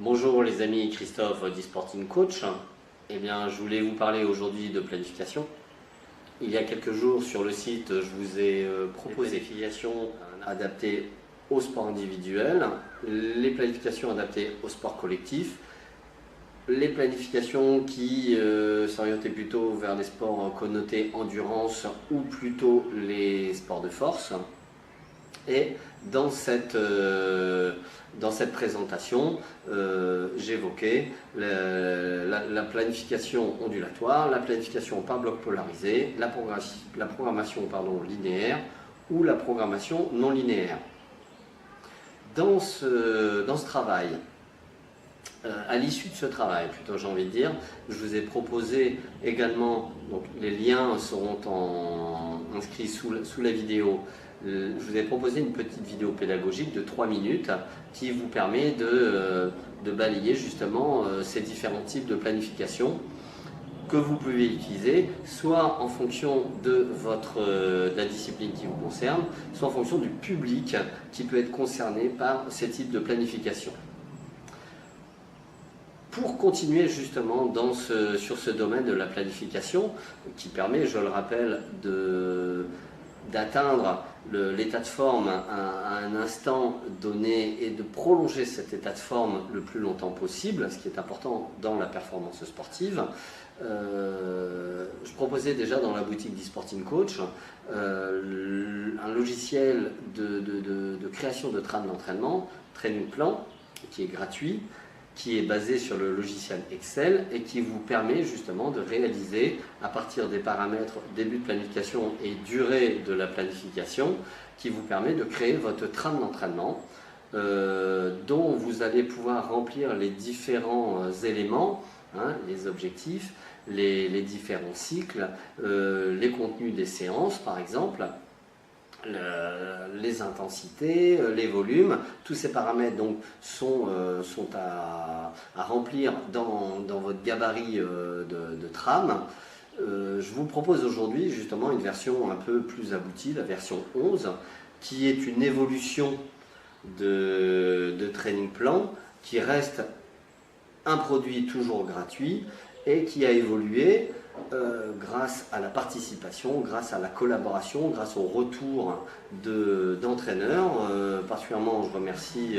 Bonjour les amis, Christophe d'eSporting Coach. Eh bien, je voulais vous parler aujourd'hui de planification. Il y a quelques jours sur le site, je vous ai proposé des planifications adaptées au sport individuel, les planifications adaptées au sport collectif, les planifications qui s'orientaient plutôt vers des sports connotés endurance ou plutôt les sports de force. Et dans cette présentation, j'évoquais la planification ondulatoire, la planification par bloc polarisé, la programmation linéaire ou la programmation non linéaire. Dans ce travail, à l'issue de ce travail, plutôt j'ai envie de dire, je vous ai proposé également, donc les liens seront inscrits sous la vidéo. Je vous ai proposé une petite vidéo pédagogique de 3 minutes qui vous permet de balayer justement ces différents types de planification que vous pouvez utiliser, soit en fonction de la discipline qui vous concerne, soit en fonction du public qui peut être concerné par ces types de planification. Pour continuer justement sur ce domaine de la planification, qui permet, je le rappelle, d'atteindre l'état de forme à un instant donné et de prolonger cet état de forme le plus longtemps possible, ce qui est important dans la performance sportive. Je proposais déjà dans la boutique d'eSporting Coach un logiciel de création de trame d'entraînement, Training Plan, qui est gratuit, qui est basé sur le logiciel Excel et qui vous permet justement de réaliser à partir des paramètres début de planification et durée de la planification, qui vous permet de créer votre trame d'entraînement dont vous allez pouvoir remplir les différents éléments, les objectifs, les différents cycles, les contenus des séances par exemple, les intensités, les volumes, tous ces paramètres donc sont à remplir dans votre gabarit de trame. Je vous propose aujourd'hui justement une version un peu plus aboutie, la version 11, qui est une évolution de Training Plan, qui reste un produit toujours gratuit et qui a évolué grâce à la participation, grâce à la collaboration, grâce au retour d'entraîneurs. Particulièrement, je remercie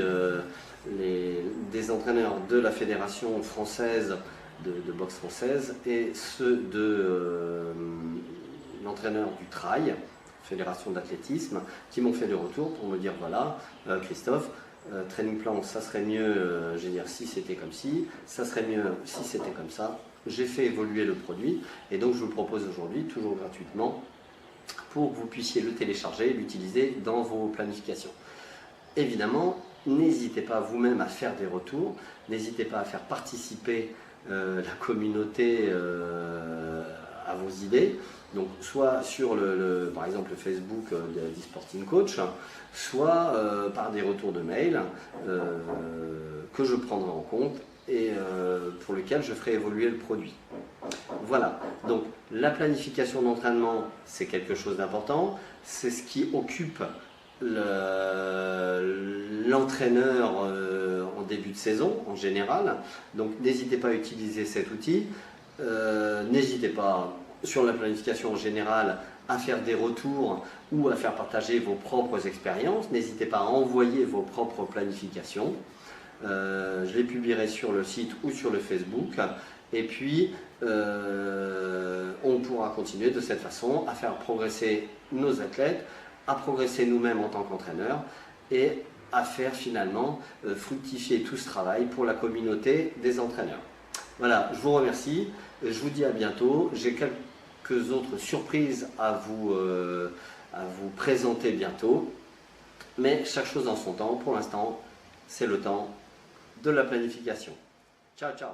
des entraîneurs de la Fédération française de boxe française et ceux de l'entraîneur du trail, Fédération d'athlétisme, qui m'ont fait des retours pour me dire voilà, Christophe, Training Plan, ça serait mieux, je veux dire, si c'était comme ci, ça serait mieux si c'était comme ça. J'ai fait évoluer le produit et donc je vous le propose aujourd'hui, toujours gratuitement, pour que vous puissiez le télécharger et l'utiliser dans vos planifications. Évidemment, n'hésitez pas vous-même à faire des retours, n'hésitez pas à faire participer la communauté à vos idées, donc soit sur par exemple le Facebook d'eSporting Coach, soit par des retours de mail que je prendrai en compte et pour lequel je ferai évoluer le produit. Voilà, donc la planification d'entraînement, c'est quelque chose d'important, c'est ce qui occupe l'entraîneur en début de saison en général, donc n'hésitez pas à utiliser cet outil, n'hésitez pas sur la planification en général à faire des retours ou à faire partager vos propres expériences, n'hésitez pas à envoyer vos propres planifications. Je les publierai sur le site ou sur le Facebook et puis on pourra continuer de cette façon à faire progresser nos athlètes, à progresser nous-mêmes en tant qu'entraîneurs et à faire finalement fructifier tout ce travail pour la communauté des entraîneurs. Voilà, je vous remercie, je vous dis à bientôt, j'ai quelques autres surprises à vous présenter bientôt, mais chaque chose en son temps. Pour l'instant, c'est le temps de la planification. Ciao, ciao.